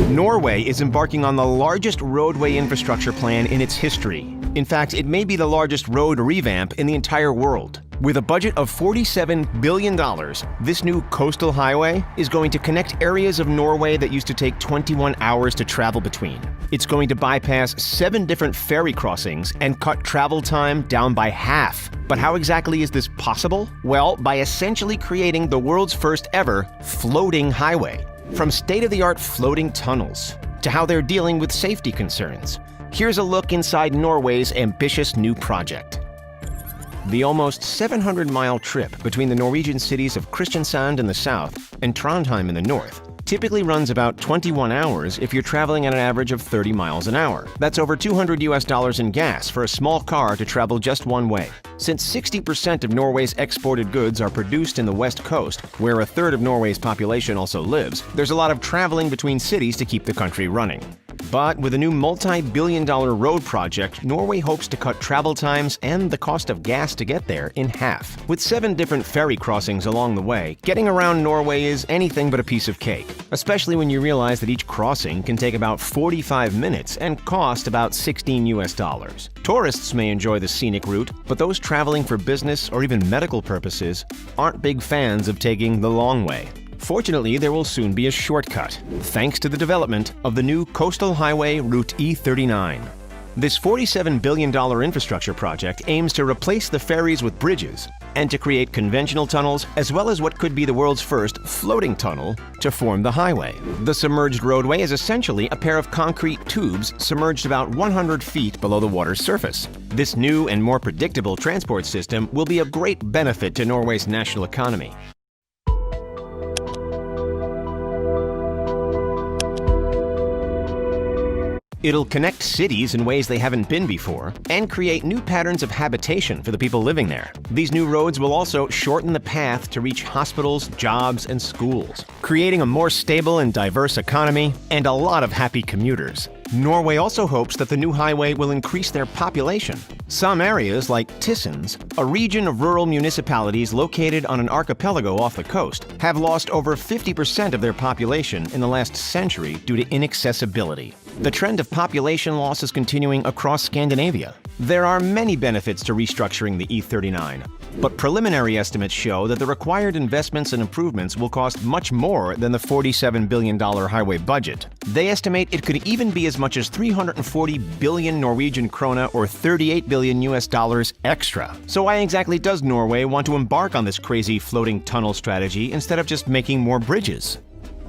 Norway is embarking on the largest roadway infrastructure plan in its history. In fact, it may be the largest road revamp in the entire world. With a budget of $47 billion, this new coastal highway is going to connect areas of Norway that used to take 21 hours to travel between. It's going to bypass 7 different ferry crossings and cut travel time down by half. But how exactly is this possible? Well, by essentially creating the world's first ever floating highway. From state-of-the-art floating tunnels to how they're dealing with safety concerns. Here's a look inside Norway's ambitious new project. The almost 700-mile trip between the Norwegian cities of Kristiansand in the south and Trondheim in the north typically runs about 21 hours if you're traveling at an average of 30 miles an hour. That's over $200 in gas for a small car to travel just one way. Since 60% of Norway's exported goods are produced in the west coast, where a third of Norway's population also lives, there's a lot of traveling between cities to keep the country running. But with a new multi-billion-dollar road project, Norway hopes to cut travel times and the cost of gas to get there in half. With 7 different ferry crossings along the way, getting around Norway is anything but a piece of cake, especially when you realize that each crossing can take about 45 minutes and cost about $16. Tourists may enjoy the scenic route, but those traveling for business or even medical purposes aren't big fans of taking the long way. Fortunately, there will soon be a shortcut, thanks to the development of the new coastal highway Route E39. This $47 billion infrastructure project aims to replace the ferries with bridges and to create conventional tunnels as well as what could be the world's first floating tunnel to form the highway. The submerged roadway is essentially a pair of concrete tubes submerged about 100 feet below the water's surface. This new and more predictable transport system will be a great benefit to Norway's national economy. It'll connect cities in ways they haven't been before and create new patterns of habitation for the people living there. These new roads will also shorten the path to reach hospitals, jobs, and schools, creating a more stable and diverse economy and a lot of happy commuters. Norway also hopes that the new highway will increase their population. Some areas, like Tysons, a region of rural municipalities located on an archipelago off the coast, have lost over 50% of their population in the last century due to inaccessibility. The trend of population loss is continuing across Scandinavia. There are many benefits to restructuring the E39, but preliminary estimates show that the required investments and improvements will cost much more than the $47 billion highway budget. They estimate it could even be as much as 340 billion Norwegian krone or $38 billion extra. So why exactly does Norway want to embark on this crazy floating tunnel strategy instead of just making more bridges?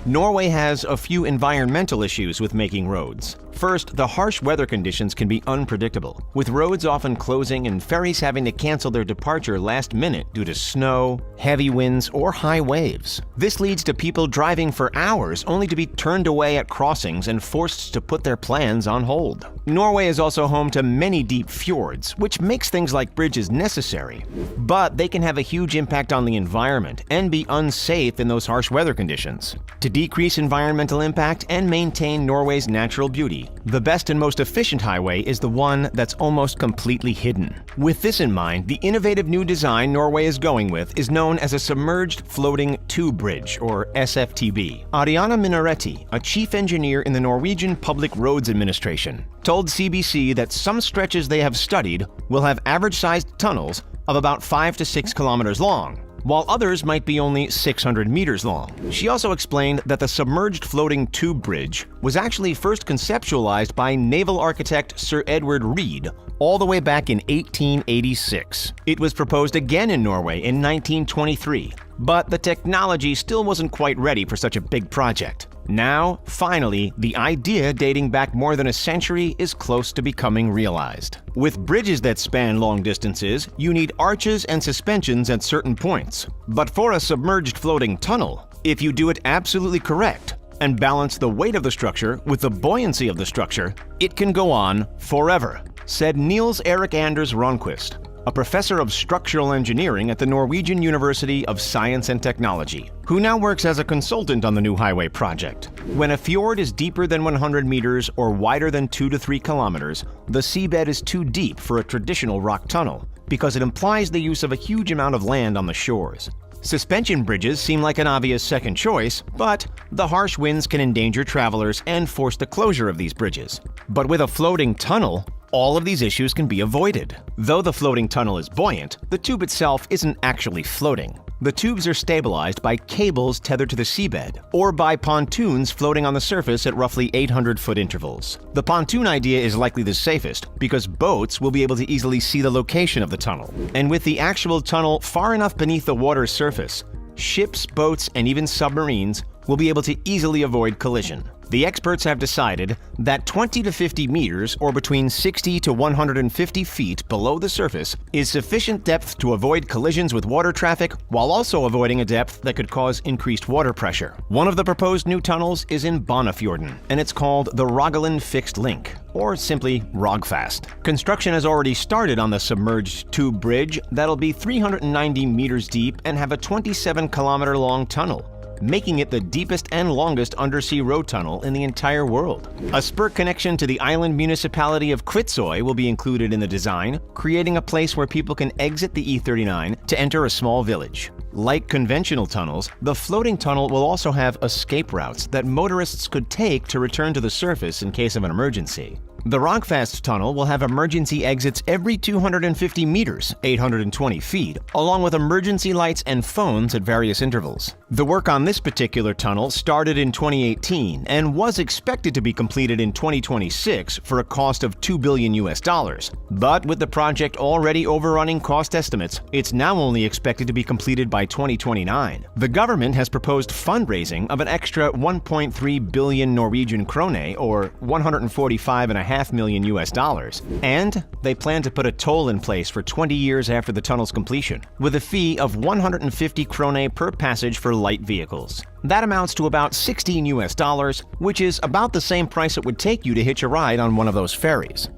Norway has a few environmental issues with making roads. First, the harsh weather conditions can be unpredictable, with roads often closing and ferries having to cancel their departure last minute due to snow, heavy winds, or high waves. This leads to people driving for hours only to be turned away at crossings and forced to put their plans on hold. Norway is also home to many deep fjords, which makes things like bridges necessary. But they can have a huge impact on the environment and be unsafe in those harsh weather conditions. To decrease environmental impact and maintain Norway's natural beauty, the best and most efficient highway is the one that's almost completely hidden. With this in mind, the innovative new design Norway is going with is known as a Submerged Floating Tube Bridge, or SFTB. Ariana Minaretti, a chief engineer in the Norwegian Public Roads Administration, told CBC that some stretches they have studied will have average-sized tunnels of about 5 to 6 kilometers long, while others might be only 600 meters long. She also explained that the submerged floating tube bridge was actually first conceptualized by naval architect Sir Edward Reed all the way back in 1886. It was proposed again in Norway in 1923, but the technology still wasn't quite ready for such a big project. Now, finally, the idea dating back more than a century is close to becoming realized. With bridges that span long distances, you need arches and suspensions at certain points. But for a submerged floating tunnel, if you do it absolutely correct and balance the weight of the structure with the buoyancy of the structure, it can go on forever, said Niels Erik Anders Ronquist, a professor of structural engineering at the Norwegian University of Science and Technology, who now works as a consultant on the new highway project. When a fjord is deeper than 100 meters or wider than 2 to 3 kilometers, the seabed is too deep for a traditional rock tunnel because it implies the use of a huge amount of land on the shores. Suspension bridges seem like an obvious second choice, but the harsh winds can endanger travelers and force the closure of these bridges. But with a floating tunnel, all of these issues can be avoided. Though the floating tunnel is buoyant, the tube itself isn't actually floating. The tubes are stabilized by cables tethered to the seabed, or by pontoons floating on the surface at roughly 800-foot intervals. The pontoon idea is likely the safest because boats will be able to easily see the location of the tunnel. And with the actual tunnel far enough beneath the water's surface, ships, boats, and even submarines will be able to easily avoid collision. The experts have decided that 20 to 50 meters, or between 60 to 150 feet below the surface, is sufficient depth to avoid collisions with water traffic while also avoiding a depth that could cause increased water pressure. One of the proposed new tunnels is in Bonnefjorden, and it's called the Rogaland Fixed Link, or simply Rogfast. Construction has already started on the submerged tube bridge that'll be 390 meters deep and have a 27-kilometer-long tunnel, making it the deepest and longest undersea road tunnel in the entire world. A spur connection to the island municipality of Kvitsøy will be included in the design, creating a place where people can exit the E39 to enter a small village. Like conventional tunnels, the floating tunnel will also have escape routes that motorists could take to return to the surface in case of an emergency. The Rogfast tunnel will have emergency exits every 250 meters, 820 feet, along with emergency lights and phones at various intervals. The work on this particular tunnel started in 2018 and was expected to be completed in 2026 for a cost of $2 billion. But with the project already overrunning cost estimates, it's now only expected to be completed by 2029. The government has proposed fundraising of an extra 1.3 billion Norwegian krone, or $145.5 million, and they plan to put a toll in place for 20 years after the tunnel's completion, with a fee of 150 krone per passage for light vehicles. That amounts to about $16, which is about the same price it would take you to hitch a ride on one of those ferries.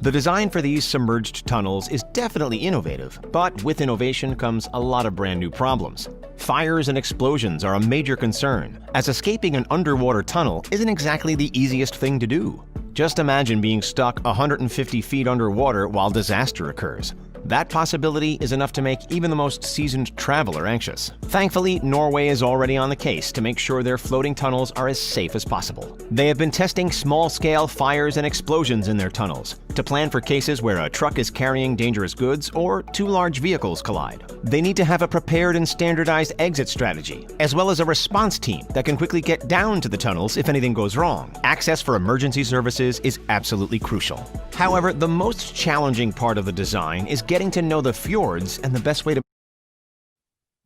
The design for these submerged tunnels is definitely innovative, but with innovation comes a lot of brand new problems. Fires and explosions are a major concern, as escaping an underwater tunnel isn't exactly the easiest thing to do. Just imagine being stuck 150 feet underwater while disaster occurs. That possibility is enough to make even the most seasoned traveler anxious. Thankfully, Norway is already on the case to make sure their floating tunnels are as safe as possible. They have been testing small-scale fires and explosions in their tunnels to plan for cases where a truck is carrying dangerous goods or two large vehicles collide. They need to have a prepared and standardized exit strategy, as well as a response team that can quickly get down to the tunnels if anything goes wrong. Access for emergency services is absolutely crucial. However, the most challenging part of the design is getting to know the fjords and the best way to...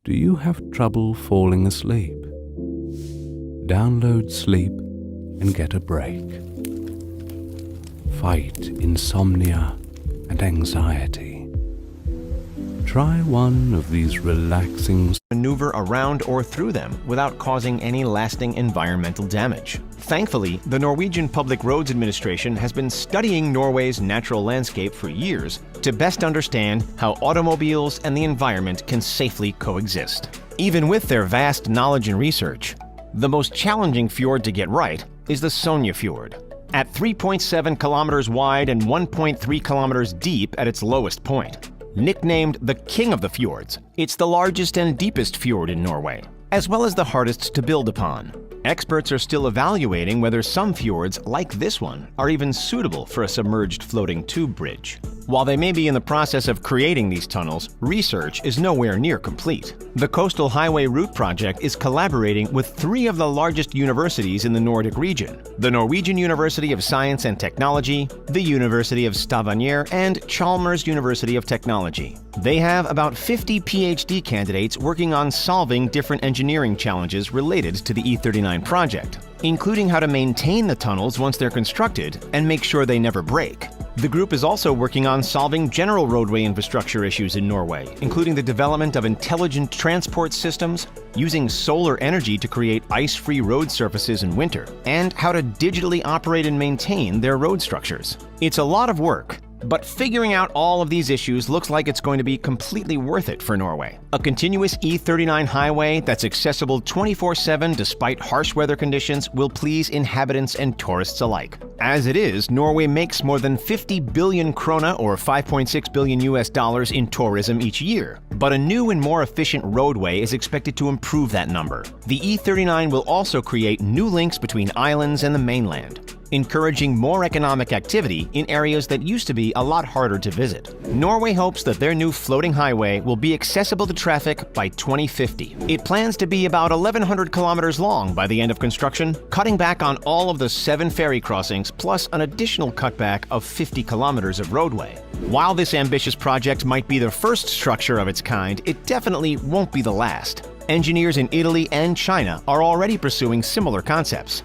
Do you have trouble falling asleep? Download Sleep and get a break. Fight insomnia and anxiety. Try one of these relaxing maneuver around or through them without causing any lasting environmental damage. Thankfully, the Norwegian Public Roads Administration has been studying Norway's natural landscape for years to best understand how automobiles and the environment can safely coexist. Even with their vast knowledge and research, the most challenging fjord to get right is the Sognefjord. At 3.7 kilometers wide and 1.3 kilometers deep at its lowest point. Nicknamed the King of the Fjords, it's the largest and deepest fjord in Norway, as well as the hardest to build upon. Experts are still evaluating whether some fjords, like this one, are even suitable for a submerged floating tube bridge. While they may be in the process of creating these tunnels, research is nowhere near complete. The Coastal Highway Route Project is collaborating with 3 of the largest universities in the Nordic region: the Norwegian University of Science and Technology, the University of Stavanger, and Chalmers University of Technology. They have about 50 PhD candidates working on solving different engineering challenges related to the E39 project, including how to maintain the tunnels once they're constructed and make sure they never break. The group is also working on solving general roadway infrastructure issues in Norway, including the development of intelligent transport systems, using solar energy to create ice-free road surfaces in winter, and how to digitally operate and maintain their road structures. It's a lot of work, But figuring out all of these issues looks like it's going to be completely worth it for Norway. A continuous E39 highway that's accessible 24/7 despite harsh weather conditions will please inhabitants and tourists alike. As it is, Norway makes more than 50 billion krona or $5.6 billion in tourism each year. But a new and more efficient roadway is expected to improve that number. The E39 will also create new links between islands and the mainland, encouraging more economic activity in areas that used to be a lot harder to visit. Norway hopes that their new floating highway will be accessible to traffic by 2050. It plans to be about 1,100 kilometers long by the end of construction, cutting back on all of the 7 ferry crossings plus an additional cutback of 50 kilometers of roadway. While this ambitious project might be the first structure of its kind, it definitely won't be the last. Engineers in Italy and China are already pursuing similar concepts.